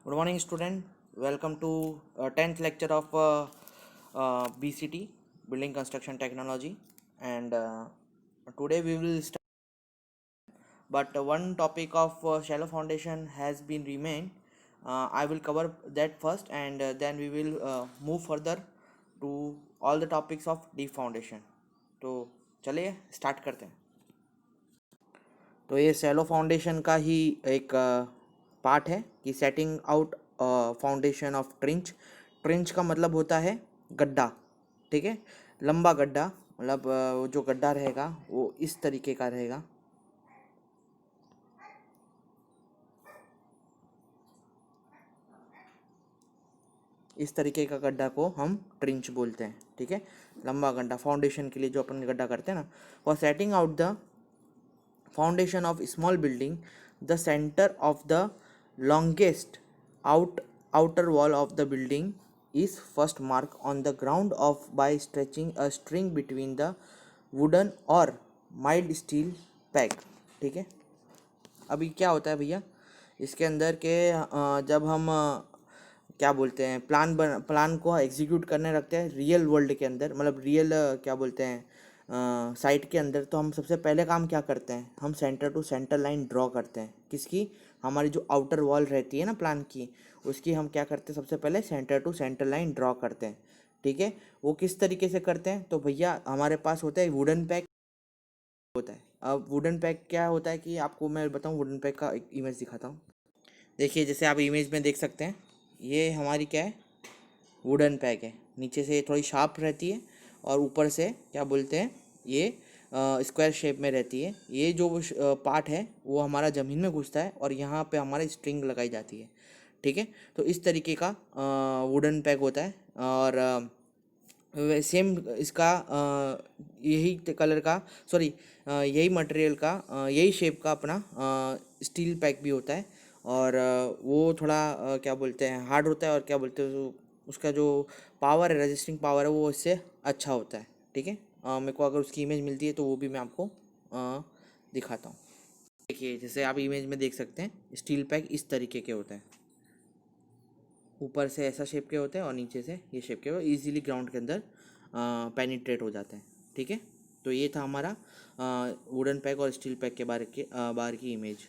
Good morning, student. Welcome to 10th lecture of BCT, Building Construction Technology. And today we will start. But one topic of shallow foundation has been remained. I will cover that first, and then we will move further to all the topics of deep foundation. तो चलिए start करते हैं. तो ये Cello foundation का ही एक part है कि सेटिंग आउट फाउंडेशन ऑफ ट्रिंच. ट्रिंच का मतलब होता है गड्ढा. ठीक है, लंबा गड्ढा. मतलब वो जो गड्ढा रहेगा वो इस तरीके का रहेगा. इस तरीके का गड्ढा को हम ट्रिंच बोलते हैं. ठीक है, लंबा गड्ढा फाउंडेशन के लिए जो अपन गड्ढा करते हैं ना. For setting out the foundation of small building, the center of the longest outer wall of the building is first marked on the ground of by stretching a string between the wooden or mild steel peg. ठीक है, अभी क्या होता है भैया इसके अंदर के जब हम क्या बोलते हैं प्लान को एग्जीक्यूट करने रखते हैं रियल वर्ल्ड के अंदर, मतलब रियल क्या बोलते हैं साइट के अंदर. तो हम सबसे पहले काम क्या करते हैं, हम centre to centre line draw करते हैं. किसकी? हमारी जो आउटर वॉल रहती है ना प्लान की, उसकी हम क्या करते हैं, सबसे पहले centre to centre line draw करते हैं. ठीक है, वो किस तरीके से करते हैं? तो भैया हमारे पास होता है वुडन पैक होता है. अब वुडन पैक क्या होता है कि आपको मैं बताऊं, वुडन पैक का एक इमेज दिखाता हूँ. देखिए जैसे आप इमेज में देख सकते हैं, ये हमारी क्या है, वुडन पैक है. नीचे से थोड़ी शार्प रहती है और ऊपर से क्या बोलते हैं ये स्क्वायर शेप में रहती है. ये जो पार्ट है वो हमारा ज़मीन में घुसता है और यहाँ पे हमारी स्ट्रिंग लगाई जाती है. ठीक है, तो इस तरीके का वुडन पैक होता है. और सेम इसका यही कलर का, सॉरी यही मटेरियल का, यही शेप का अपना स्टील पैक भी होता है. और वो थोड़ा क्या बोलते हैं हार्ड होता है, और क्या बोलते हैं उसका जो पावर है, रजिस्टिंग पावर है, वो इससे अच्छा होता है. ठीक है, मेरे को अगर उसकी इमेज मिलती है तो वो भी मैं आपको दिखाता हूँ. देखिए जैसे आप इमेज में देख सकते हैं स्टील पैक इस तरीके के होते हैं. ऊपर से ऐसा शेप के होते हैं और नीचे से ये शेप के होते हैं. ईजिली ग्राउंड के अंदर पेनिट्रेट हो जाते हैं. ठीक है, तो ये था हमारा वुडन पैक और स्टील पैक के बारे की इमेज.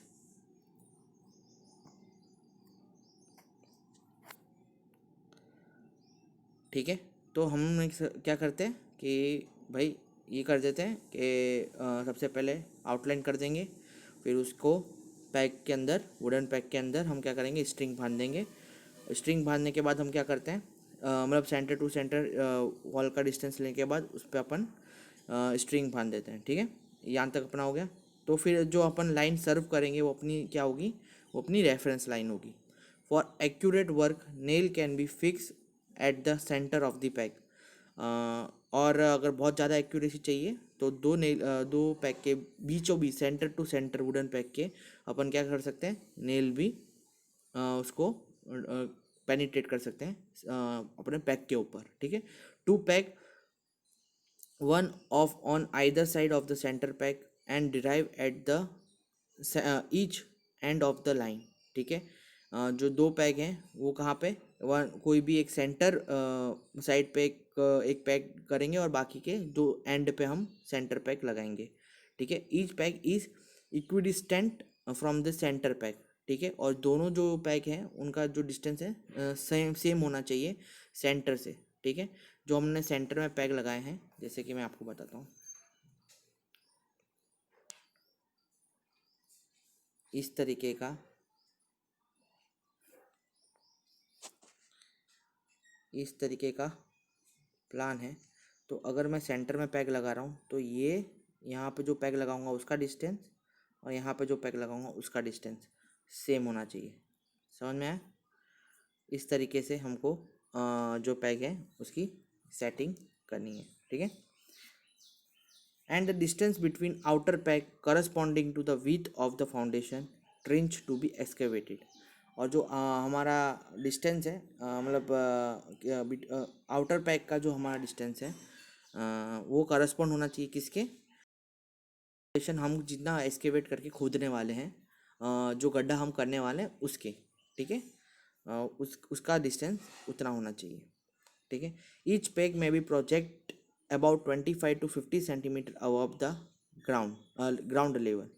ठीक है, तो हम क्या करते हैं कि भाई ये कर देते हैं कि सबसे पहले आउटलाइन कर देंगे, फिर उसको पैक के अंदर, वुडन पैक के अंदर हम क्या करेंगे, स्ट्रिंग बांध देंगे. स्ट्रिंग बांधने के बाद हम क्या करते हैं, मतलब सेंटर टू सेंटर वॉल का डिस्टेंस लेने के बाद उस पर अपन स्ट्रिंग बांध देते हैं. ठीक है, यहाँ तक अपना हो गया. तो फिर जो अपन लाइन सर्व करेंगे वो अपनी क्या होगी, वो अपनी रेफरेंस लाइन होगी. For accurate work nail can be fix at the centre of the pack. और अगर बहुत ज़्यादा एक्यूरेसी चाहिए तो दो पैक के बीचों बीच, centre to centre wooden pack के अपन क्या कर सकते हैं, नेल भी उसको पेनिट्रेट कर सकते हैं अपने पैक के ऊपर. ठीक है, two peg one of on either side of the centre peg and drive at the each end of the line. ठीक है, जो दो पैक हैं वो कहाँ पे, वन कोई भी एक सेंटर साइड पे एक पैक करेंगे और बाकी के दो एंड पे हम सेंटर पैक लगाएंगे. ठीक है, each pack is equidistant from the centre pack. ठीक है, और दोनों जो पैक हैं उनका जो डिस्टेंस है सेम सेम होना चाहिए सेंटर से. ठीक है, जो हमने सेंटर में पैक लगाए हैं, जैसे कि मैं आपको बताता हूँ, इस तरीके का इस तरीके का प्लान है. तो अगर मैं सेंटर में पैक लगा रहा हूँ तो ये यहाँ पे जो पैक लगाऊंगा उसका डिस्टेंस और यहाँ पे जो पैक लगाऊंगा उसका डिस्टेंस सेम होना चाहिए. समझ में आया? इस तरीके से हमको जो पैक है उसकी सेटिंग करनी है. ठीक है, and the distance between outer pack corresponding to the width of the foundation trench to be excavated. और जो हमारा डिस्टेंस है, मतलब आउटर पैक का जो हमारा डिस्टेंस है वो करस्पॉन्ड होना चाहिए किसके, फाउंडेशन हम जितना एक्सकेवेट करके खोदने वाले हैं, जो गड्ढा हम करने वाले हैं उसके. ठीक है, उसका डिस्टेंस उतना होना चाहिए, ठीक है। ईच पेग में be project about 25 to 50 centimetre above the ground level,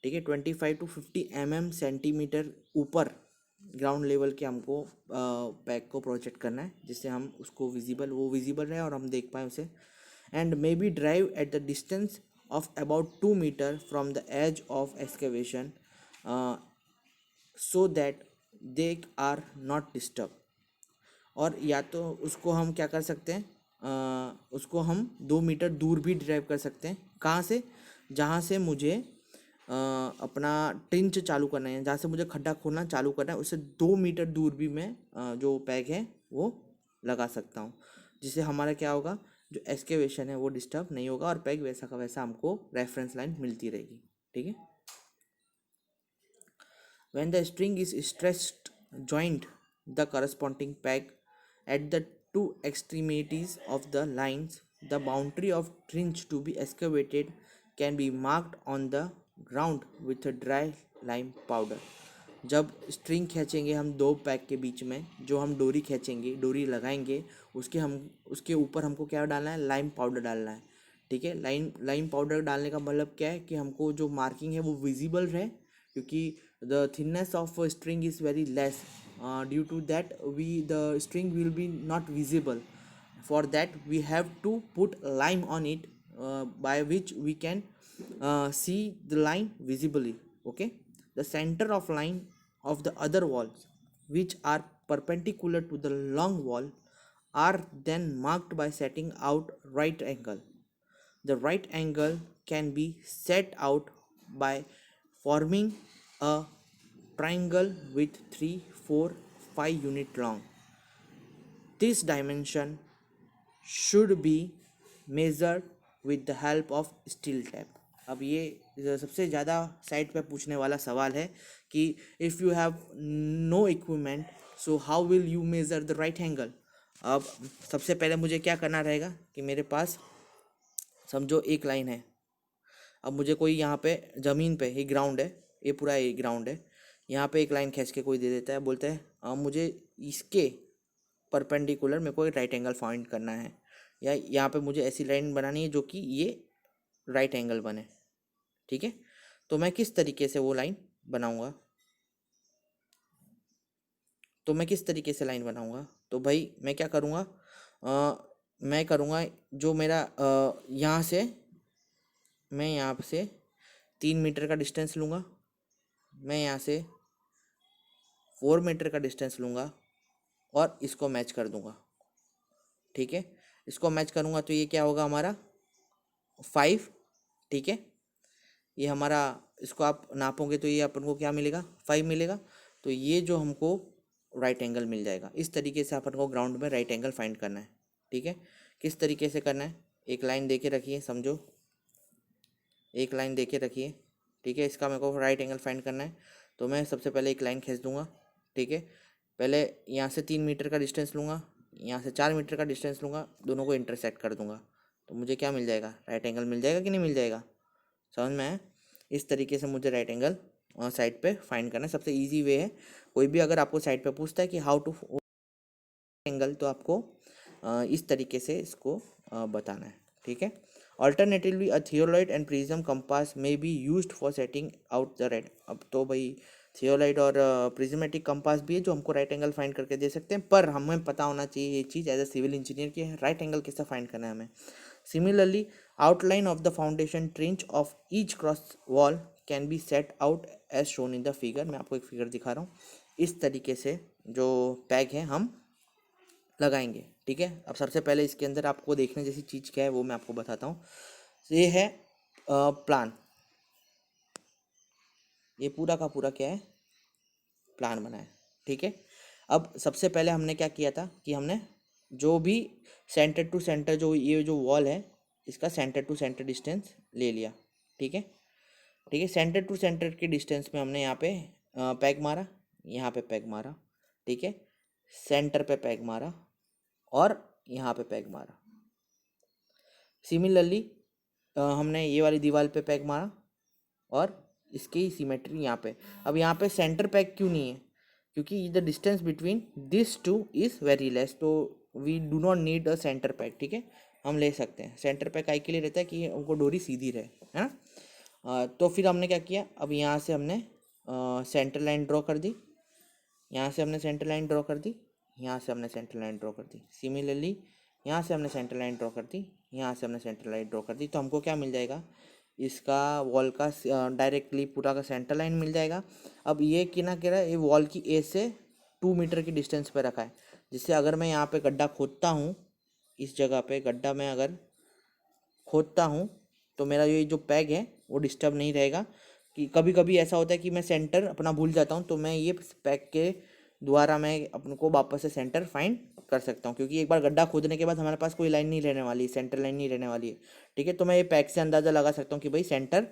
ठीक है। 25 to 50 सेंटीमीटर ऊपर ग्राउंड लेवल के हमको पैक को प्रोजेक्ट करना है, जिससे हम उसको विजिबल रहे और हम देख पाए उसे। And may be drive at the distance of about 2 metre from the edge of excavation so that they are not disturb. और या तो उसको हम क्या कर सकते हैं, उसको हम 2 मीटर दूर भी ड्राइव कर सकते हैं। कहाँ से? जहाँ से मुझे अपना ट्रिंच चालू करना है, जहाँ से मुझे खड्डा खोदना चालू करना है, उससे 2 मीटर दूर भी मैं जो पैग है वो लगा सकता हूँ, जिससे हमारा क्या होगा, जो एक्सकेवेशन है वो डिस्टर्ब नहीं होगा और पैग वैसा का वैसा हमको रेफरेंस लाइन मिलती रहेगी, ठीक है। When the string is stretched, joined the corresponding peg at the two extremities of the lines, the boundary of trench to be excavated can be marked on the ground with a dry lime powder. जब string खींचेंगे हम दो pack के बीच में, जो हम डोरी खींचेंगे, डोरी लगाएंगे, उसके ऊपर हमको क्या डालना है, लाइम पाउडर डालना है, ठीक है। लाइम पाउडर डालने का मतलब क्या है कि हमको जो मार्किंग है वो विजिबल रहे, क्योंकि the thickness of a string is very less, due to that the string will be not visible. For that we have to put lime on it, by which we can see the line visibly, okay. The center of line of the other walls, which are perpendicular to the long wall, are then marked by setting out right angle. The right angle can be set out by forming a triangle with 3, 4, 5 unit long. This dimension should be measured with the help of steel tape. अब ये सबसे ज़्यादा site पे पूछने वाला सवाल है कि if you have no equipment, so how will you measure the right angle. अब सबसे पहले मुझे क्या करना रहेगा कि मेरे पास समझो एक लाइन है। अब मुझे कोई यहाँ पे ज़मीन पे, ये ग्राउंड है, ये पूरा ये ग्राउंड है, यहाँ पे एक लाइन खींच के कोई दे देता है, बोलता है मुझे इसके परपेंडिकुलर मेरे को एक राइट एंगल फाइंड करना है, या यहाँ पे मुझे ऐसी लाइन बनानी है जो कि ये राइट एंगल बने, ठीक है। तो मैं किस तरीके से वो लाइन बनाऊँगा, लाइन बनाऊँगा, तो भाई मैं क्या करूँगा, मैं करूँगा जो मेरा यहाँ से, मैं यहाँ से 3 मीटर का डिस्टेंस लूँगा, मैं यहाँ से 4 मीटर का डिस्टेंस लूँगा और इसको मैच कर दूँगा, ठीक है। इसको मैच करूँगा तो ये क्या होगा हमारा 5, ठीक है। ये हमारा, इसको आप नापोगे तो ये अपन को क्या मिलेगा, 5 मिलेगा। तो ये जो हमको राइट एंगल मिल जाएगा। इस तरीके से अपन को ग्राउंड में राइट एंगल फाइंड करना है, ठीक है। किस तरीके से करना है, एक लाइन दे के रखिए, समझो एक लाइन दे के रखिए, ठीक है। इसका मेरे को राइट एंगल फाइंड करना है, तो मैं सबसे पहले एक लाइन खींच दूंगा, ठीक है। पहले यहाँ से 3 मीटर का डिस्टेंस लूँगा, यहाँ से 4 मीटर का डिस्टेंस लूँगा, दोनों को इंटरसेक्ट कर दूंगा, तो मुझे क्या मिल जाएगा, राइट एंगल मिल जाएगा कि नहीं मिल जाएगा, समझ में आया। इस तरीके से मुझे राइट एंगल साइड पे फाइंड करना है। सबसे इजी वे है, कोई भी अगर आपको साइड पे पूछता है कि हाउ टू एंगल, तो आपको इस तरीके से इसको बताना है, ठीक है। Alternatively, a theodolite and prism compass may be used for setting out the right. अब तो भाई थियोलाइट और प्रिज्मेटिक कंपास भी है जो हमको राइट एंगल फाइंड करके दे सकते हैं, पर हमें पता होना चाहिए ये चीज़ एज ए सिविल इंजीनियर की राइट एंगल कैसे फाइंड करना है हमें। Similarly, outline of the foundation trench of each cross wall can be set out as shown in the figure. मैं आपको एक फिगर दिखा रहा हूँ, इस तरीके से जो पैग है हम लगाएंगे, ठीक है। अब सबसे पहले इसके अंदर आपको देखने जैसी चीज़ क्या है वो मैं आपको बताता हूँ। ये है प्लान, ये पूरा का पूरा क्या है, प्लान बना है, ठीक है। अब सबसे पहले हमने क्या किया था कि हमने जो भी सेंटर टू सेंटर, जो ये जो वॉल है इसका सेंटर टू सेंटर डिस्टेंस ले लिया, ठीक है। ठीक है, सेंटर टू सेंटर के डिस्टेंस में हमने यहाँ पे पैग मारा, यहाँ पे पैग मारा, ठीक है। सेंटर पे पैग मारा और यहाँ पे पैग मारा। सिमिलरली हमने ये वाली दीवार पे पैग मारा और इसकी सिमेट्री यहाँ पे। अब यहाँ पे सेंटर पैग क्यों नहीं है, क्योंकि the distance between this two is very less, तो we do not need a centre pack, ठीक है, हम ले सकते हैं। सेंटर पैक काहे के लिए रहता है कि उनको डोरी सीधी रहे, है ना। तो फिर हमने क्या किया, अब यहाँ से हमने सेंटर लाइन ड्रॉ कर दी, यहाँ से हमने सेंटर लाइन ड्रॉ कर दी, यहाँ से हमने सेंटर लाइन ड्रॉ कर दी। सिमिलरली यहाँ से हमने सेंटर लाइन ड्रॉ कर दी, यहाँ से हमने सेंटर लाइन ड्रॉ कर दी। तो हमको क्या मिल जाएगा, इसका वॉल का डायरेक्टली पूरा का सेंटर लाइन मिल जाएगा। अब ये कि ना कह रहा है ये वॉल की एज से 2 मीटर की डिस्टेंस पे रखा है, जिससे अगर मैं यहाँ पे गड्ढा खोदता हूँ, इस जगह पे गड्ढा मैं अगर खोदता हूँ तो मेरा ये जो पैग है वो डिस्टर्ब नहीं रहेगा। कि कभी कभी ऐसा होता है कि मैं सेंटर अपना भूल जाता हूँ, तो मैं ये पैग के द्वारा मैं अपन को वापस से सेंटर फाइंड कर सकता हूँ, क्योंकि एक बार गड्ढा खोदने के बाद हमारे पास कोई लाइन नहीं रहने वाली है, सेंटर लाइन नहीं रहने वाली है, ठीक है। तो मैं ये पैग से अंदाज़ा लगा सकता हूँ कि भाई सेंटर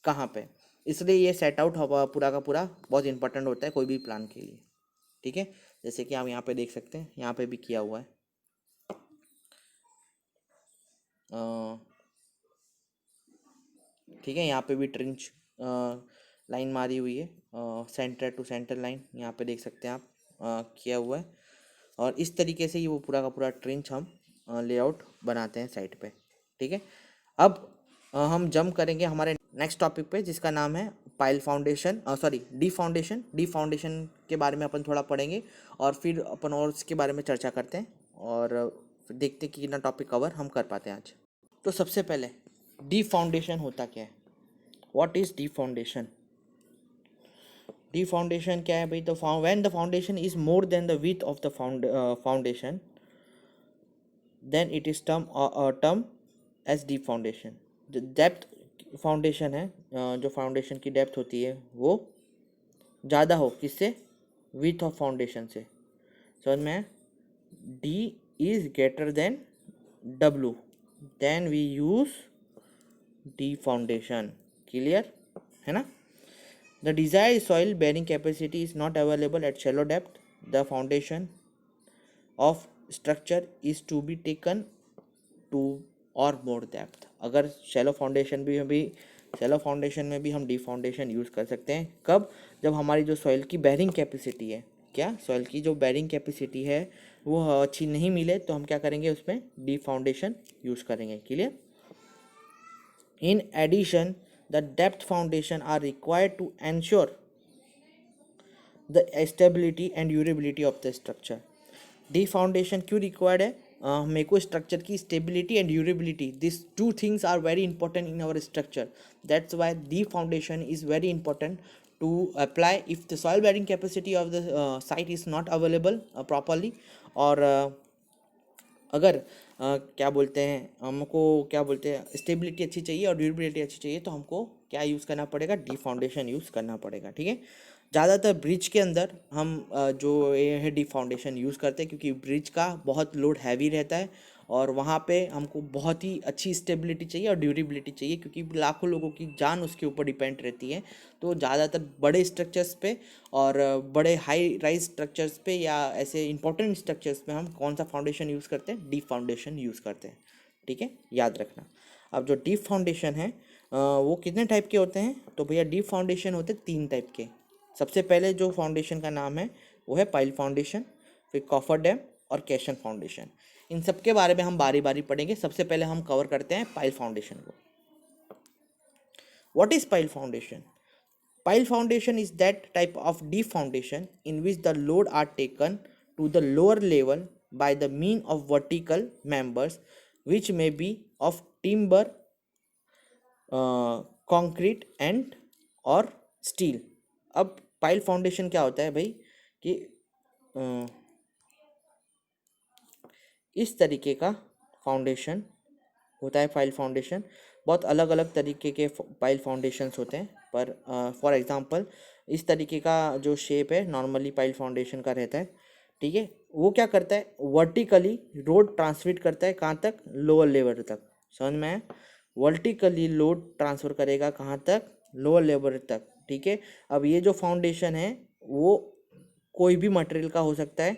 कहाँ पे। इसलिए ये सेट आउट पूरा का पूरा बहुत इंपॉर्टेंट होता है कोई भी प्लान के लिए, ठीक है। जैसे कि आप यहाँ पे देख सकते हैं, यहाँ पे भी किया हुआ है। ठीक है, यहाँ पे भी ट्रेंच लाइन मारी हुई है, सेंटर टू सेंटर लाइन यहाँ पे देख सकते हैं आप, किया हुआ है। और इस तरीके से ये वो पूरा का पूरा ट्रेंच हम लेआउट बनाते हैं साइड पे, ठीक है। अब हम जंप करेंगे हमारे नेक्स्ट टॉपिक पे, जिसका नाम है pile foundation, sorry D foundation. The foundation के बारे में अपन थोड़ा पढ़ेंगे और फिर अपन और इसके बारे में चर्चा करते हैं, और फिर देखते हैं कि कितना टॉपिक कवर हम कर पाते हैं आज। तो सबसे पहले डी फाउंडेशन होता क्या है, what is the foundation. The foundation क्या है भाई, तो when the foundation is more than the width of the foundation then it is term as the foundation. जो डेप्थ फाउंडेशन है, जो फाउंडेशन की डेप्थ होती है वो ज़्यादा हो किससे, विड्थ ऑफ फाउंडेशन से, समझ में। D is greater than W, then we use the foundation, clear है ना। The desired soil bearing capacity is not available at shallow depth. The foundation of structure is to be taken to or more depth. अगर shallow foundation में भी हम deep foundation use कर सकते हैं। कब, जब हमारी जो soil की bearing capacity है, क्या soil की जो bearing capacity है वो अच्छी नहीं मिले, तो हम क्या करेंगे, उसमें deep foundation यूज़ करेंगे, clear. In addition, the depth foundation are required to ensure the stability and durability of the structure. The foundation क्यों रिक्वायर्ड है, मेरे को स्ट्रक्चर की stability and durability, this two things are very important in our structure. That's why the foundation is very important to apply if the soil bearing capacity of the site is not available properly. और अगर क्या बोलते हैं, हमको क्या बोलते हैं, stability अच्छी चाहिए और ड्यूरेबिलिटी अच्छी चाहिए, तो हमको क्या यूज़ करना पड़ेगा, डी फाउंडेशन यूज़ करना पड़ेगा, ठीक है। ज़्यादातर ब्रिज के अंदर हम जो ये है डी फाउंडेशन यूज़ करते हैं, क्योंकि ब्रिज का बहुत लोड हैवी रहता है और वहाँ पे हमको बहुत ही अच्छी स्टेबिलिटी चाहिए और ड्यूरेबिलिटी चाहिए, क्योंकि लाखों लोगों की जान उसके ऊपर डिपेंड रहती है। तो ज़्यादातर बड़े स्ट्रक्चर्स पे और बड़े हाई राइज स्ट्रक्चर्स पे या ऐसे इंपॉर्टेंट स्ट्रक्चर्स पे हम कौन सा फाउंडेशन यूज़ करते हैं, डीप फाउंडेशन यूज़ करते हैं, ठीक है, याद रखना। अब जो डीप फाउंडेशन है वो कितने टाइप के होते हैं, तो भैया डीप फाउंडेशन होते हैं 3 टाइप के। सबसे पहले जो फाउंडेशन का नाम है वो है पाइल फाउंडेशन, फिर कॉफर डैम और कैशन फाउंडेशन। इन सब के बारे में हम बारी बारी पढ़ेंगे। सबसे पहले हम कवर करते हैं पाइल फाउंडेशन को। What is pile foundation? Pile foundation is that type of deep foundation in which the load are taken to the lower level by the mean of vertical members, which may be of timber, concrete and or steel. अब pile foundation क्या होता है भाई कि इस तरीके का foundation होता है पाइल फाउंडेशन। बहुत अलग अलग तरीके के पाइल फाउंडेशंस होते हैं, पर फॉर एग्जांपल इस तरीके का जो शेप है नॉर्मली पाइल फाउंडेशन का रहता है, ठीक है। वो क्या करता है, वर्टिकली लोड ट्रांसमिट करता है कहाँ तक, लोअर लेवल तक, समझ में है। वर्टिकली लोड ट्रांसफ़र करेगा कहाँ तक, लोअर लेवल तक, ठीक है। अब ये जो फाउंडेशन है वो कोई भी मटेरियल का हो सकता है,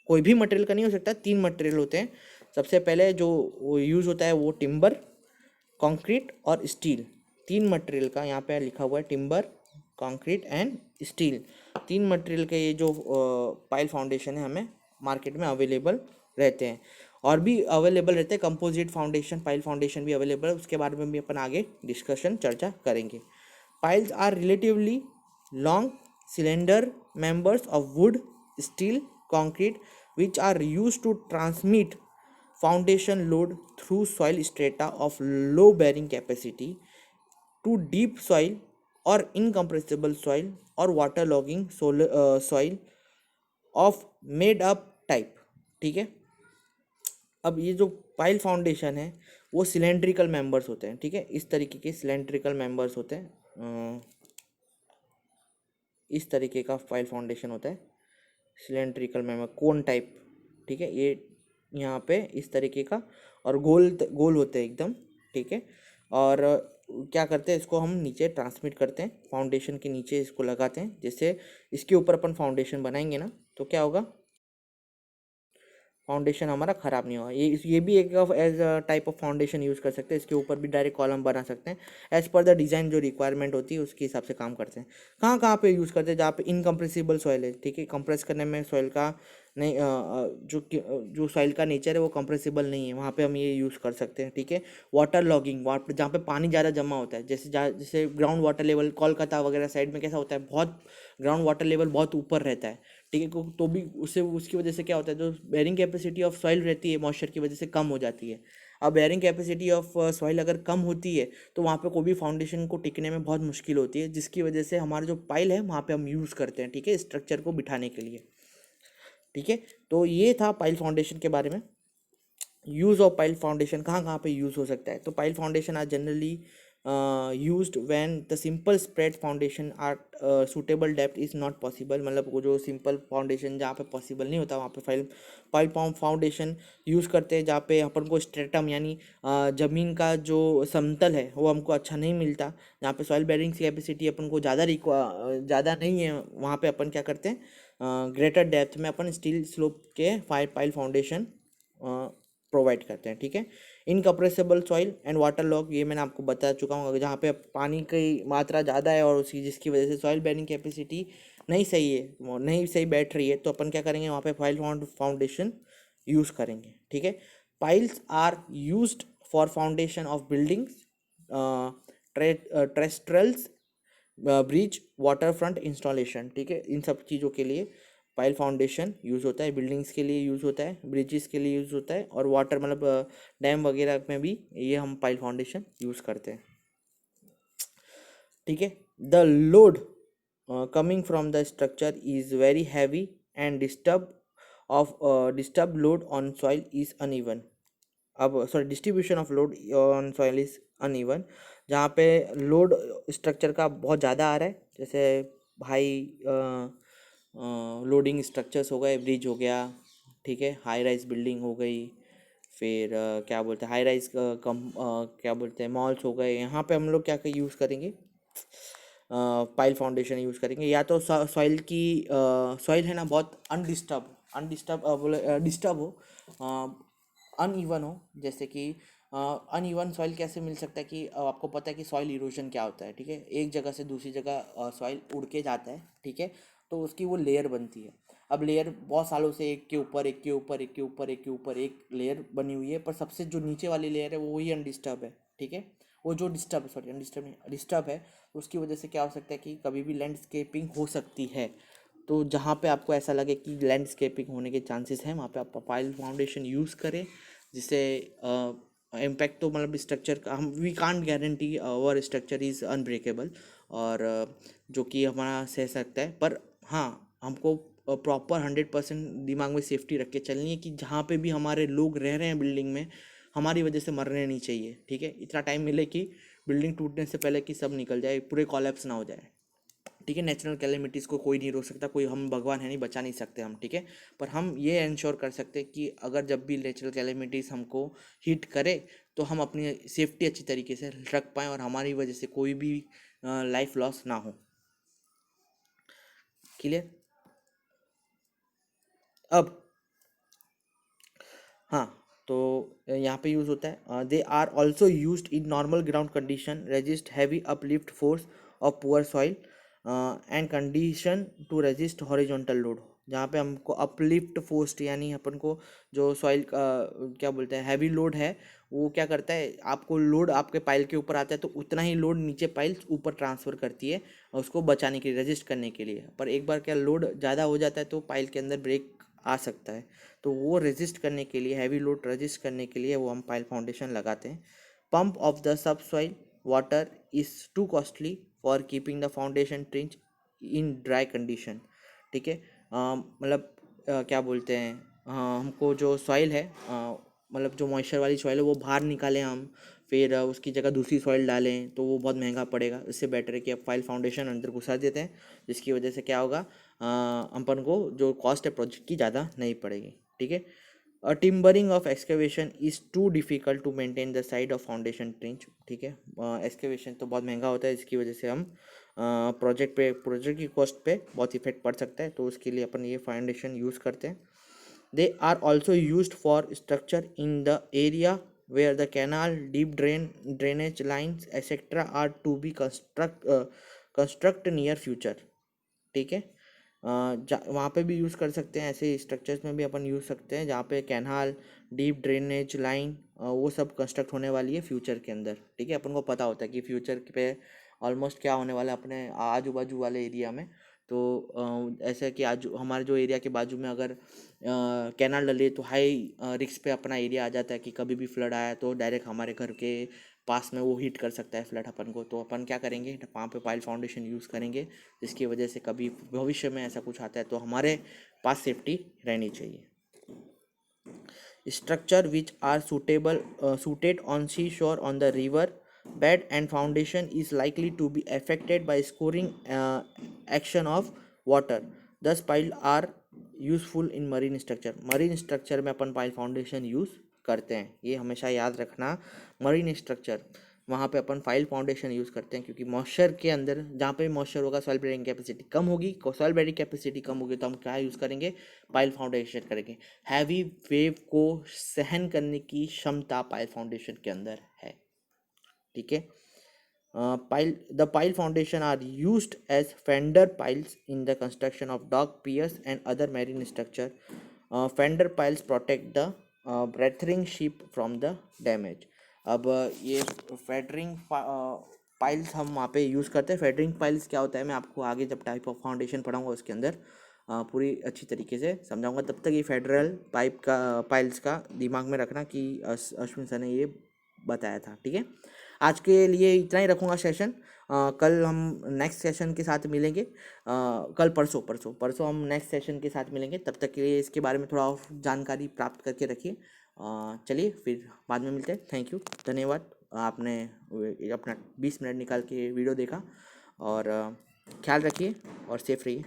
कोई भी मटेरियल का नहीं हो सकता, 3 मटेरियल होते हैं। सबसे पहले जो वो यूज़ होता है वो टिम्बर, कंक्रीट और स्टील, 3 मटेरियल का यहाँ पे लिखा हुआ है, timber, concrete and steel, 3 material के ये जो पाइल फाउंडेशन है हमें मार्केट में अवेलेबल रहते हैं। और भी अवेलेबल रहते हैं कंपोजिट फाउंडेशन, पाइल फाउंडेशन भी अवेलेबल है, उसके बारे में भी अपन आगे डिस्कशन चर्चा करेंगे। Piles are relatively long cylinder members of wood, steel, concrete, which are used to transmit foundation load through soil strata of low bearing capacity to deep soil or incompressible soil or waterlogging soil of made up type। ठीक है, अब ये जो pile foundation है वो cylindrical members होते हैं। ठीक है, इस तरीके के सिलेंड्रिकल मेंबर्स होते हैं, इस तरीके का पाइल फाउंडेशन होता है सिलेंड्रिकल मेंबर, कोन टाइप। ठीक है, ये यहाँ पे इस तरीके का, और गोल गोल होते हैं एकदम। ठीक है, और क्या करते हैं, इसको हम नीचे ट्रांसमिट करते हैं, फाउंडेशन के नीचे इसको लगाते हैं। जैसे इसके ऊपर अपन फाउंडेशन बनाएंगे ना, तो क्या होगा, फाउंडेशन हमारा ख़राब नहीं होगा। ये भी एक as type of foundation use कर सकते हैं, इसके ऊपर भी डायरेक्ट कॉलम बना सकते हैं। एज़ पर द डिज़ाइन जो रिक्वायरमेंट होती है उसके हिसाब से काम करते हैं। कहाँ कहाँ पे यूज़ करते हैं, जहाँ पे इनकम्प्रेसिबल सॉइल है। ठीक है, कंप्रेस करने में सॉइल का नहीं, जो सॉइल का नेचर है वो कंप्रेसिबल नहीं है, वहाँ पे हम ये यूज़ कर सकते हैं। ठीक है, वाटर लॉगिंग, वाटर जहाँ पे पानी ज़्यादा जमा होता है, जैसे ग्राउंड वाटर लेवल कोलकाता वगैरह साइड में कैसा होता है, बहुत ग्राउंड वाटर लेवल बहुत ऊपर रहता है। ठीक है, तो भी उससे उसकी वजह से क्या होता है, जो बेयरिंग कैपेसिटी ऑफ सॉइल रहती है मॉइस्चर की वजह से कम हो जाती है। अब बेयरिंग कैपेसिटी ऑफ सॉइल अगर कम होती है तो वहाँ पे कोई भी फाउंडेशन को टिकने में बहुत मुश्किल होती है, जिसकी वजह से हमारा जो पाइल है वहाँ पे हम यूज़ करते हैं। ठीक है, स्ट्रक्चर को बिठाने के लिए। ठीक है, तो ये था पाइल फाउंडेशन के बारे में। यूज़ ऑफ पाइल फाउंडेशन कहाँ कहाँ पे यूज़ हो सकता है, तो pile foundation are generally used when the simple spread foundation are suitable depth is not possible. मतलब वो जो सिंपल फाउंडेशन जहाँ पे पॉसिबल नहीं होता वहाँ पे पाइल फाउंडेशन यूज़ करते हैं, जहाँ पे अपन को स्ट्रेटम यानी ज़मीन का जो समतल है वो हमको अच्छा नहीं मिलता, जहाँ पे सॉइल बेयरिंग कैपेसिटी अपन को ज़्यादा नहीं है, वहाँ पे अपन क्या करते हैं, ग्रेटर डेप्थ में अपन स्टील स्लोप के पाइल फाउंडेशन प्रोवाइड करते हैं। ठीक है, incompressible soil and water log, ये मैंने आपको बता चुका हूँ, जहाँ पे पानी की मात्रा ज़्यादा है और उसकी जिसकी वजह से सॉइल बेयरिंग कैपेसिटी नहीं सही है, नहीं सही बैठ रही है, तो अपन क्या करेंगे, वहाँ पे पाइल फाउंडेशन यूज़ करेंगे। ठीक है, piles are used for foundation of buildings, terrestrials, bridge, water front installation. ठीक है, इन सब चीज़ों के लिए पाइल फाउंडेशन यूज़ होता है, बिल्डिंग्स के लिए यूज़ होता है, ब्रिजेस के लिए यूज़ होता है, और वाटर मतलब डैम वगैरह में भी ये हम पाइल फाउंडेशन यूज़ करते हैं। ठीक है, the load coming from the structure is very heavy and disturb load on soil is uneven. अब sorry, distribution of load on soil is uneven, जहाँ पे लोड स्ट्रक्चर का बहुत ज़्यादा आ रहा है, जैसे भाई लोडिंग स्ट्रक्चर्स हो गए, ब्रिज हो गया। ठीक है, हाई राइज बिल्डिंग हो गई, फिर क्या बोलते हैं हाई राइज क्या बोलते हैं मॉल्स हो गए, यहाँ पे हम लोग क्या यूज़ करेंगे, पाइल फाउंडेशन यूज़ करेंगे। या तो सॉइल की सॉइल है ना बहुत अनडिस्टर्ब बोले डिस्टर्ब हो, अनइवन हो, जैसे कि अनइवन सॉइल कैसे मिल सकता है कि आपको पता है कि सॉइल इरोजन क्या होता है। ठीक है, एक जगह से दूसरी जगह सॉइल उड़ के जाता है। ठीक है, तो उसकी वो लेयर बनती है। अब लेयर बहुत सालों से एक के ऊपर एक के ऊपर एक के ऊपर एक के ऊपर एक लेयर बनी हुई है, पर सबसे जो नीचे वाली लेयर है वो ही अनडिस्टर्ब है। ठीक है, वो जो डिस्टर्ब है, उसकी वजह से क्या हो सकता है कि कभी भी लैंडस्केपिंग हो सकती है। तो जहाँ पे आपको ऐसा लगे कि लैंडस्केपिंग होने के चांसेस हैं, वहाँ पे आप पाइल फाउंडेशन यूज़ करें, जिससे इम्पैक्ट तो मतलब स्ट्रक्चर का हम we can't guarantee our structure is unbreakable, और जो कि हमारा सह सकता है, पर हाँ हमको प्रॉपर 100% दिमाग में सेफ्टी रख के चलनी है कि जहाँ पे भी हमारे लोग रह रहे हैं बिल्डिंग में, हमारी वजह से मरने नहीं चाहिए। ठीक है, इतना टाइम मिले कि बिल्डिंग टूटने से पहले कि सब निकल जाए, पूरे कॉलेप्स ना हो जाए। ठीक है, नेचुरल कैलेमिटीज़ को कोई नहीं रोक सकता, कोई हम भगवान है नहीं, बचा नहीं सकते हम। ठीक है, पर हम ये इंश्योर कर सकते हैं कि अगर जब भी नेचुरल कैलेमिटीज़ हमको हिट करे तो हम अपनी सेफ्टी अच्छी तरीके से रख पाएँ और हमारी वजह से कोई भी लाइफ लॉस ना हो। क्लियर। अब हाँ, तो यहाँ पे यूज़ होता है, they are also used in normal ground condition, resist heavy uplift force of poor soil, and condition to resist horizontal load, जहाँ पे हमको अपलिफ्ट फोर्स यानी अपन को जो सॉइल क्या बोलते हैं हैवी लोड है वो क्या करता है, आपको लोड आपके पाइल के ऊपर आता है तो उतना ही लोड नीचे पाइल ऊपर ट्रांसफ़र करती है और उसको बचाने के लिए, रेजिस्ट करने के लिए। पर एक बार क्या लोड ज़्यादा हो जाता है तो पाइल के अंदर ब्रेक आ सकता है, तो वो रेजिस्ट करने के लिए, हैवी लोड रेजिस्ट करने के लिए वो हम पाइल फाउंडेशन लगाते हैं। Pump of the sub soil water is to costly for keeping the foundation trench in dry condition. ठीक है, मतलब क्या बोलते हैं, हमको जो सॉइल है, मतलब जो मॉइस्चर वाली सॉइल है वो बाहर निकालें हम, फिर उसकी जगह दूसरी सॉइल डालें तो वो बहुत महंगा पड़ेगा। इससे बेटर है कि अब फाइल फाउंडेशन अंदर घुसा देते हैं, जिसकी वजह से क्या होगा, अपन को जो कॉस्ट है प्रोजेक्ट की ज़्यादा नहीं पड़ेगी। ठीक है, timbering of excavation is too difficult to maintain the side of foundation trench. ठीक है, एक्सकेवेशन तो बहुत महंगा होता है, इसकी वजह से हम प्रोजेक्ट की कॉस्ट पे बहुत इफेक्ट पड़ सकता है, तो उसके लिए अपन ये फाउंडेशन यूज़ करते हैं। They are also used for structure in the area where the canal, deep drainage lines etcetera are to be construct near future. ठीक है, वहाँ पे भी यूज़ कर सकते हैं, ऐसे स्ट्रक्चर्स में भी अपन यूज़ सकते हैं जहाँ पे कैनाल, डीप ड्रेनेज लाइन वो सब कंस्ट्रक्ट होने वाली है फ्यूचर के अंदर। ठीक है, अपन को पता होता है कि फ्यूचर पे ऑलमोस्ट क्या होने वाला है अपने आजू बाजू वाले एरिया में। तो ऐसा कि आज हमारे जो एरिया के बाजू में अगर कैनाल डले तो हाई रिस्क पे अपना एरिया आ जाता है कि कभी भी फ्लड आया तो डायरेक्ट हमारे घर के पास में वो हिट कर सकता है फ्लड अपन को। तो अपन क्या करेंगे, वहाँ पे पाइल फाउंडेशन यूज़ करेंगे, जिसकी वजह से कभी भविष्य में ऐसा कुछ आता है तो हमारे पास सेफ्टी रहनी चाहिए। Structure which are suited on seashore, on the river bed and foundation is likely to be affected by scoring action of water. Thus pile are useful in marine structure. Marine structure में अपन pile foundation use करते हैं, ये हमेशा याद रखना। Marine structure वहाँ पे अपन file foundation use करते हैं, क्योंकि मॉइस्चर के अंदर जहाँ पे मॉइस्चर होगा सॉइल बेरिंग कैपेसिटी कम होगी, सॉइल बेरिंग कैपेसिटी कम होगी तो हम क्या यूज़ करेंगे, पाइल फाउंडेशन करेंगे। हैवी वेव को सहन करने की क्षमता पाइल फाउंडेशन के अंदर है। ठीक है, the pile foundation are used as fender piles in the construction of dock, piers and other marine structure. Fender piles protect the breathing ship from the damage. अब ये फेडरिंग पाइल्स हम वहाँ पे यूज़ करते हैं। फेडरिंग पाइल्स क्या होता है मैं आपको आगे जब टाइप ऑफ फाउंडेशन पढ़ाऊँगा उसके अंदर पूरी अच्छी तरीके से समझाऊंगा। तब तक ये फेडरल पाइल्स का दिमाग में रखना कि अश्विन सर ने ये बताया था। ठीक है, आज के लिए इतना ही रखूँगा सेशन। कल हम नेक्स्ट सेशन के साथ मिलेंगे। कल परसों हम नेक्स्ट सेशन के साथ मिलेंगे। तब तक के लिए इसके बारे में थोड़ा और जानकारी प्राप्त करके रखिए। चलिए फिर बाद में मिलते हैं। थैंक यू, धन्यवाद। आपने अपना 20 मिनट निकाल के वीडियो देखा और ख्याल रखिए और सेफ रहिए।